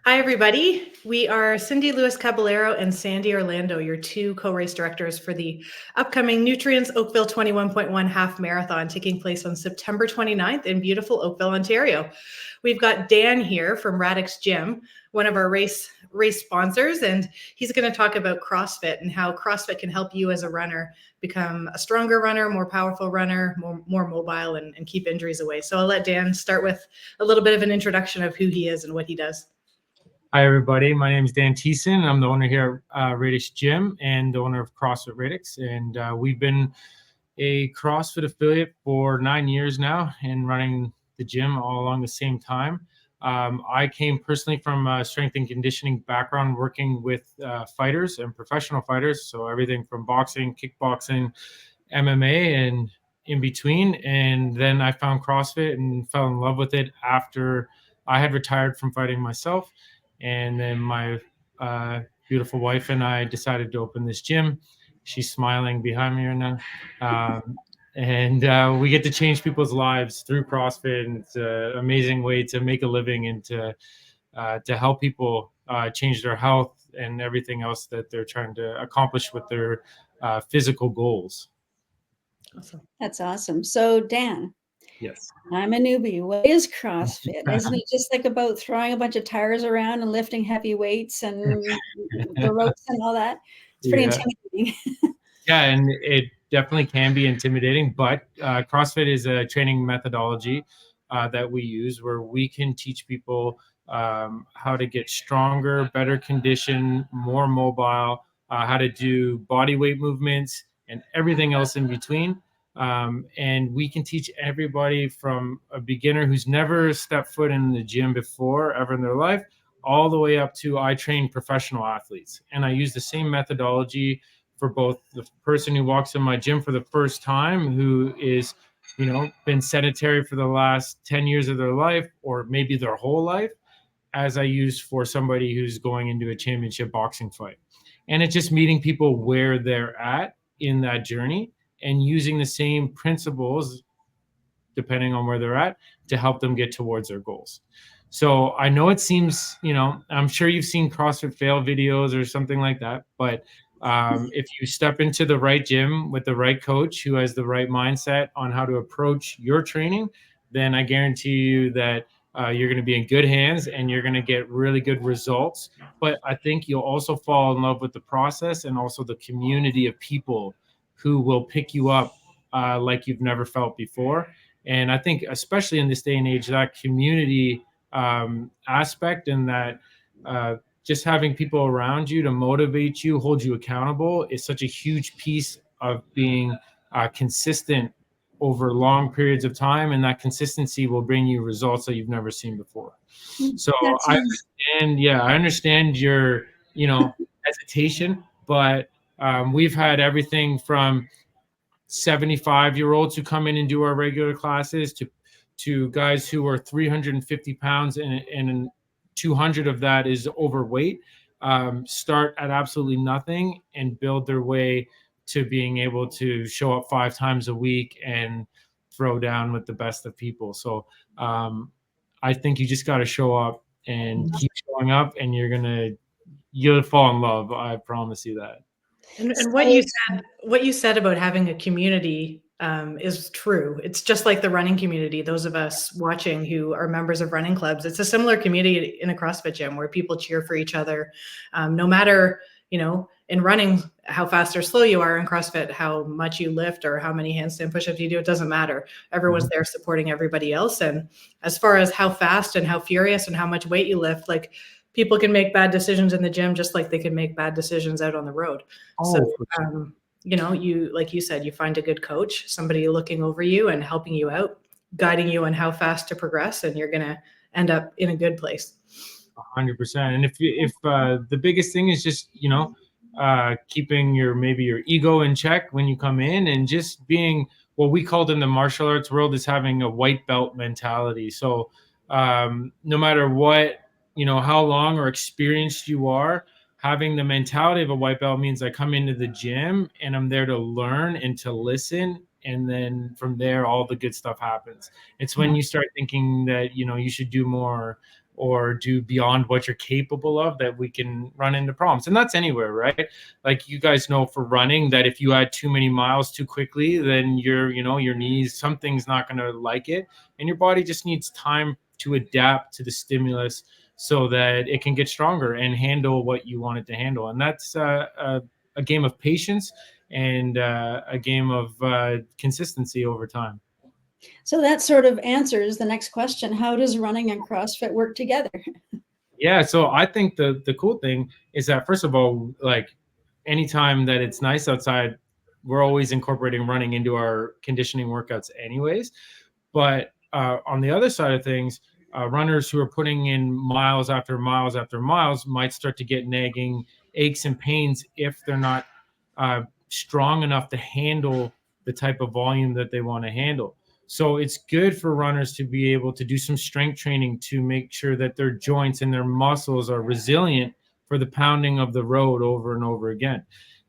Hi, everybody. We are Cindy Lewis Caballero and Sandy Orlando, your two co-race directors for the upcoming Nutrients Oakville 21.1 half marathon taking place on September 29th in beautiful Oakville, Ontario. We've got Dan here from Radix Gym, one of our race sponsors, and he's going to talk about CrossFit and how CrossFit can help you as a runner become a stronger runner, more powerful runner, more mobile, and keep injuries away. So I'll let Dan start with a little bit of an introduction of who he is and what he does. Hi, everybody. My name is Dan Thiessen. I'm the owner here at Radix Gym and the owner of CrossFit Radix. And we've been a CrossFit affiliate for 9 years now and running the gym all along the same time. I came personally from a strength and conditioning background, working with fighters and professional fighters. So everything from boxing, kickboxing, MMA, and in between. And then I found CrossFit and fell in love with it after I had retired from fighting myself. And then my beautiful wife and I decided to open this gym. She's smiling behind me right now. And we get to change people's lives through CrossFit. And it's an amazing way to make a living and to help people change their health and everything else that they're trying to accomplish with their physical goals. Awesome. That's awesome. So, Dan, Yes. I'm a newbie. What is CrossFit? Isn't it just like about throwing a bunch of tires around and lifting heavy weights and the ropes and all that? It's pretty intimidating. Yeah, and it definitely can be intimidating, but CrossFit is a training methodology that we use where we can teach people how to get stronger, better condition, more mobile, how to do body weight movements and everything else in between. And we can teach everybody from a beginner who's never stepped foot in the gym before ever in their life, all the way up to I train professional athletes. And I use the same methodology for both the person who walks in my gym for the first time, who is, been sedentary for the last 10 years of their life, or maybe their whole life, as I use for somebody who's going into a championship boxing fight. And it's just meeting people where they're at in that journey and using the same principles, depending on where they're at, to help them get towards their goals. So I know it seems, I'm sure you've seen CrossFit fail videos or something like that, but if you step into the right gym with the right coach who has the right mindset on how to approach your training, then I guarantee you that you're going to be in good hands and you're going to get really good results. But I think you'll also fall in love with the process and also the community of people who will pick you up like you've never felt before. And I think, especially in this day and age, that community aspect and that just having people around you to motivate you, hold you accountable, is such a huge piece of being consistent over long periods of time. And that consistency will bring you results that you've never seen before. So I understand your, hesitation, but we've had everything from 75-year-olds who come in and do our regular classes to guys who are 350 pounds and 200 of that is overweight, start at absolutely nothing and build their way to being able to show up 5 times a week and throw down with the best of people. So I think you just got to show up and keep showing up, and you'll fall in love. I promise you that. And what you said about having a community is true. It's just like the running community. Those of us watching who are members of running clubs, it's a similar community in a CrossFit gym where people cheer for each other. No matter, in running, how fast or slow you are, in CrossFit, how much you lift or how many handstand push-ups you do, it doesn't matter. Everyone's there supporting everybody else. And as far as how fast and how furious and how much weight you lift, like, people can make bad decisions in the gym just like they can make bad decisions out on the road. You, like you said, you find a good coach, somebody looking over you and helping you out, guiding you on how fast to progress, and you're going to end up in a good place. 100%. And if the biggest thing is just, keeping your ego in check when you come in, and just being what we called in the martial arts world is having a white belt mentality. So no matter what, how long or experienced you are, having the mentality of a white belt means I come into the gym and I'm there to learn and to listen. And then from there, all the good stuff happens. It's when you start thinking that, you should do more or do beyond what you're capable of, that we can run into problems. And that's anywhere, right? Like you guys know for running that if you add too many miles too quickly, then your knees, something's not going to like it. And your body just needs time to adapt to the stimulus so that it can get stronger and handle what you want it to handle. And that's a game of patience and a game of consistency over time. So that sort of answers the next question. How does running and CrossFit work together? Yeah, so I think the cool thing is that, first of all, like anytime that it's nice outside, we're always incorporating running into our conditioning workouts anyways. But on the other side of things, runners who are putting in miles after miles after miles might start to get nagging aches and pains if they're not strong enough to handle the type of volume that they want to handle. So it's good for runners to be able to do some strength training to make sure that their joints and their muscles are resilient for the pounding of the road over and over again.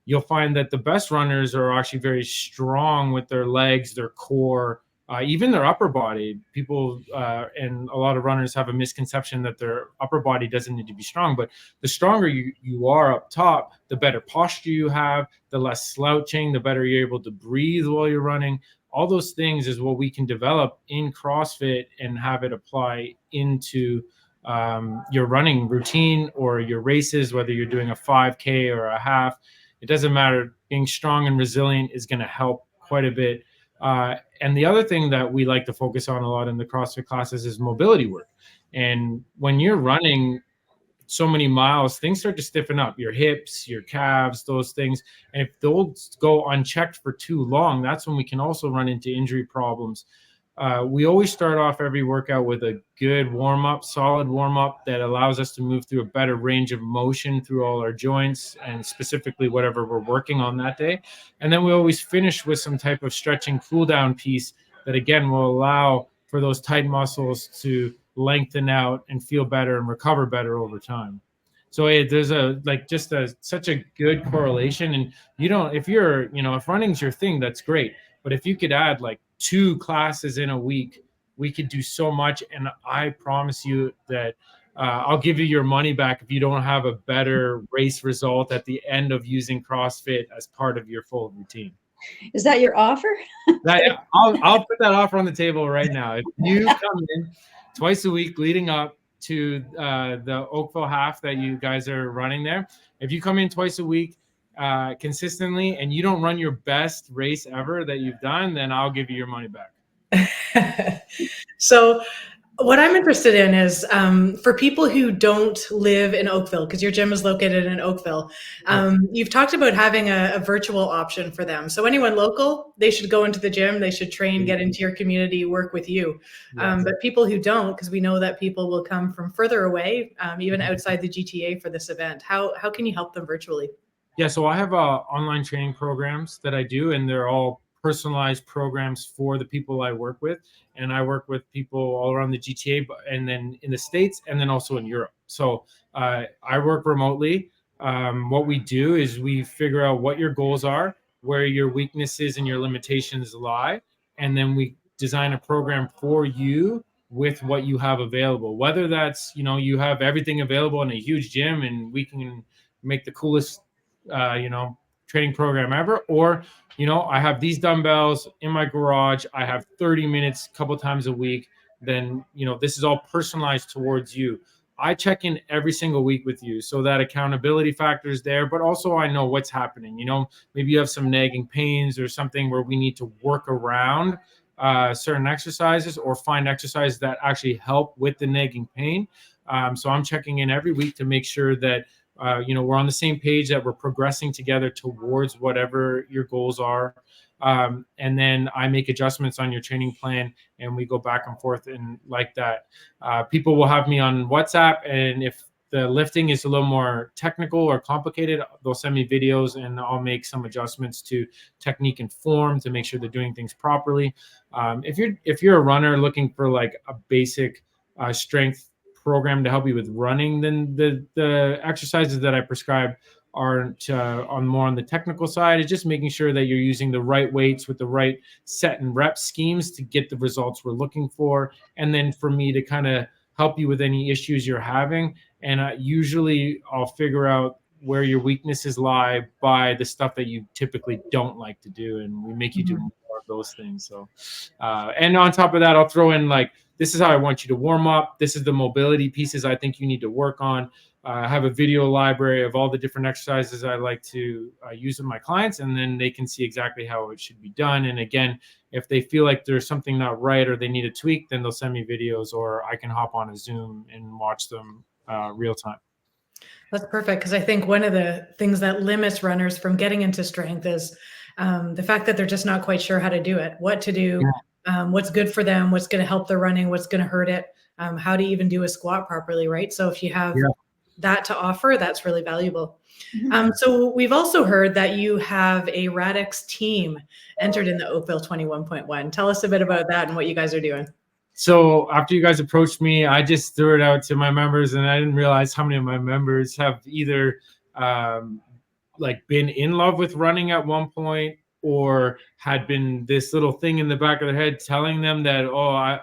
You'll find that the best runners are actually very strong with their legs, their core, even their upper body. People and a lot of runners have a misconception that their upper body doesn't need to be strong, but the stronger you are up top, the better posture you have, the less slouching, the better you're able to breathe while you're running. All those things is what we can develop in CrossFit and have it apply into your running routine or your races, whether you're doing a 5K or a half. It doesn't matter. Being strong and resilient is going to help quite a bit. And the other thing that we like to focus on a lot in the CrossFit classes is mobility work. And when you're running so many miles, things start to stiffen up, your hips, your calves, those things. And if those go unchecked for too long, that's when we can also run into injury problems. We always start off every workout with a good warm-up, solid warm-up that allows us to move through a better range of motion through all our joints and specifically whatever we're working on that day. And then we always finish with some type of stretching cool-down piece that, again, will allow for those tight muscles to lengthen out and feel better and recover better over time. So there's such a good correlation. And if running's your thing, that's great. But if you could add like 2 classes in a week, we could do so much. And I promise you that I'll give you your money back if you don't have a better race result at the end of using CrossFit as part of your full routine. Is that your offer? I'll put that offer on the table right now. If you come in twice a week leading up to the Oakville half that you guys are running there, if you come in twice a week consistently and you don't run your best race ever that you've done, then I'll give you your money back. So what I'm interested in is for people who don't live in Oakville, because your gym is located in Oakville, you've talked about having a virtual option for them. So anyone local, they should go into the gym, they should train, get into your community, work with you. Yes. But people who don't, because we know that people will come from further away, even outside the GTA for this event, how can you help them virtually? Yeah, so I have online training programs that I do, and they're all personalized programs for the people I work with. And I work with people all around the GTA and then in the States and then also in Europe. So I work remotely. What we do is we figure out what your goals are, where your weaknesses and your limitations lie, and then we design a program for you with what you have available. Whether that's, you have everything available in a huge gym and we can make the coolest, training program ever, or I have these dumbbells in my garage, I have 30 minutes a couple times a week, then this is all personalized towards you. I check in every single week with you so that accountability factor is there, but also I know what's happening. Maybe you have some nagging pains or something where we need to work around certain exercises or find exercises that actually help with the nagging pain. So I'm checking in every week to make sure that we're on the same page, that we're progressing together towards whatever your goals are. And then I make adjustments on your training plan and we go back and forth and like that. People will have me on WhatsApp, and if the lifting is a little more technical or complicated, they'll send me videos and I'll make some adjustments to technique and form to make sure they're doing things properly. If you're a runner looking for like a basic strength program to help you with running, then the exercises that I prescribe aren't on the technical side. It's just making sure that you're using the right weights with the right set and rep schemes to get the results we're looking for. And then for me to kind of help you with any issues you're having. And usually I'll figure out where your weaknesses lie by the stuff that you typically don't like to do, and we make you do more of those things. So and on top of that, I'll throw in like, this is how I want you to warm up, this is the mobility pieces I think you need to work on. I have a video library of all the different exercises I like to use with my clients, and then they can see exactly how it should be done. And again, if they feel like there's something not right or they need a tweak, then they'll send me videos, or I can hop on a Zoom and watch them real time. That's perfect, because I think one of the things that limits runners from getting into strength is the fact that they're just not quite sure how to do it, what to do, what's good for them, what's going to help their running, what's going to hurt it, how to even do a squat properly, right? So if you have that to offer, that's really valuable. So we've also heard that you have a Radix team entered in the Oakville 21.1. Tell us a bit about that and what you guys are doing. So after you guys approached me, I just threw it out to my members, and I didn't realize how many of my members have either like been in love with running at one point, or had been this little thing in the back of their head telling them that, oh, I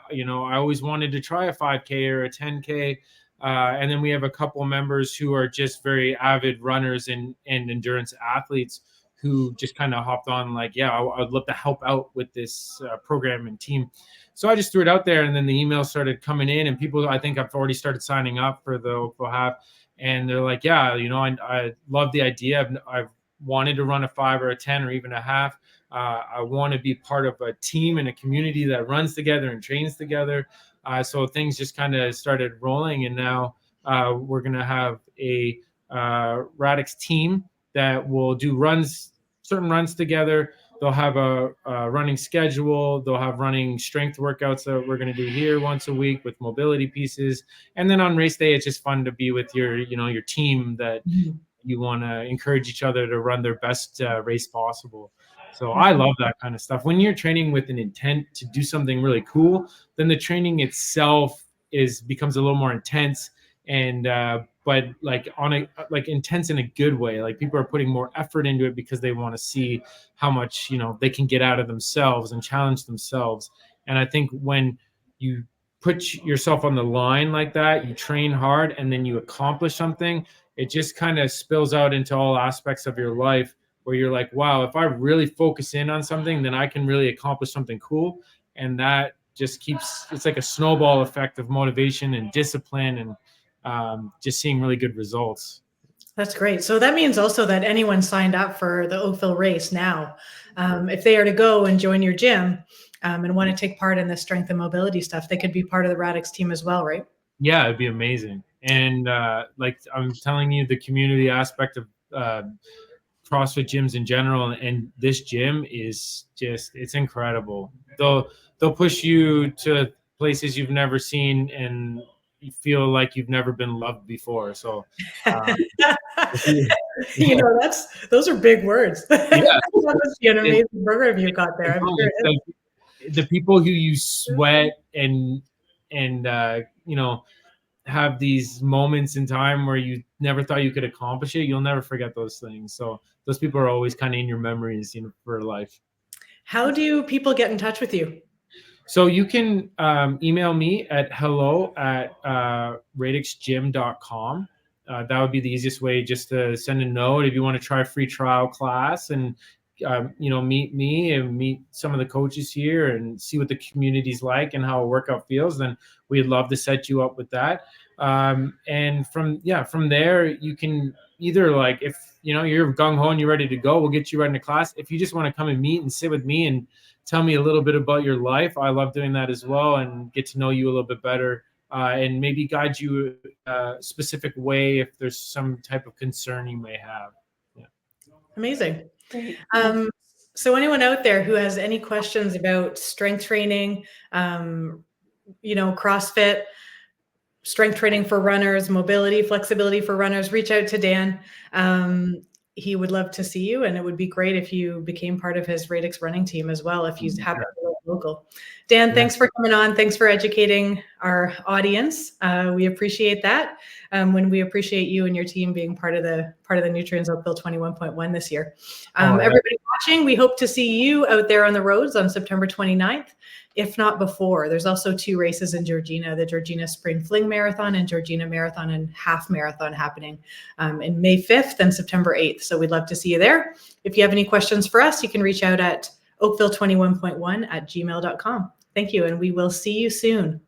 always wanted to try a 5K or a 10K. And then we have a couple members who are just very avid runners and endurance athletes who just kind of hopped on like, yeah, I'd love to help out with this program and team. So I just threw it out there, and then the emails started coming in, and people, I think, I've already started signing up for the Oakville half, and they're like, yeah, I love the idea. I've wanted to run a 5 or a 10 or even a half. I want to be part of a team and a community that runs together and trains together. So things just kind of started rolling, and now we're going to have a Radix team that will do certain runs together. They'll have a running schedule. They'll have running strength workouts that we're going to do here once a week with mobility pieces. And then on race day, it's just fun to be with your team that you want to encourage each other to run their best race possible. So I love that kind of stuff. When you're training with an intent to do something really cool, then the training itself becomes a little more intense, and but like intense in a good way. Like people are putting more effort into it because they want to see how much they can get out of themselves and challenge themselves. And I think when you put yourself on the line like that, you train hard, and then you accomplish something, it just kind of spills out into all aspects of your life, where you're like, wow, if I really focus in on something, then I can really accomplish something cool. And that just it's like a snowball effect of motivation and discipline, and just seeing really good results. That's great. So that means also that anyone signed up for the Oakville race now, if they are to go and join your gym and want to take part in the strength and mobility stuff, they could be part of the Radix team as well, right? Yeah, it'd be amazing. And like I'm telling you, the community aspect of CrossFit gyms in general, and this gym is it's incredible. They'll push you to places you've never seen, and you feel like you've never been loved before. So those are big words. Yeah. That must be an amazing program you got there. I'm sure like the people who you sweat and have these moments in time where you never thought you could accomplish it, you'll never forget those things. So those people are always kind of in your memories, for life. How do people get in touch with you? So you can email me at hello@radixgym.com. That would be the easiest way, just to send a note if you want to try a free trial class and meet me and meet some of the coaches here and see what the community's like and how a workout feels. Then we'd love to set you up with that. And from there, you can either, like, if you're gung-ho and you're ready to go, we'll get you right into class. If you just want to come and meet and sit with me and tell me a little bit about your life, I love doing that as well, and get to know you a little bit better, and maybe guide you a specific way if there's some type of concern you may have. Yeah. Amazing. So anyone out there who has any questions about strength training, CrossFit, strength training for runners, mobility, flexibility for runners, reach out to Dan. He would love to see you, and it would be great if you became part of his Radix running team as well, if you happen to local. Dan, Yeah. thanks for coming on. Thanks for educating our audience. We appreciate that. When we appreciate you and your team being part of the Nutrients Oakville 21.1 this year. Everybody watching, we hope to see you out there on the roads on September 29th, if not before. There's also 2 races in Georgina, the Georgina Spring Fling Marathon and Georgina Marathon and Half Marathon happening in May 5th and September 8th. So we'd love to see you there. If you have any questions for us, you can reach out at oakville21.1 at gmail.com. Thank you, and we will see you soon.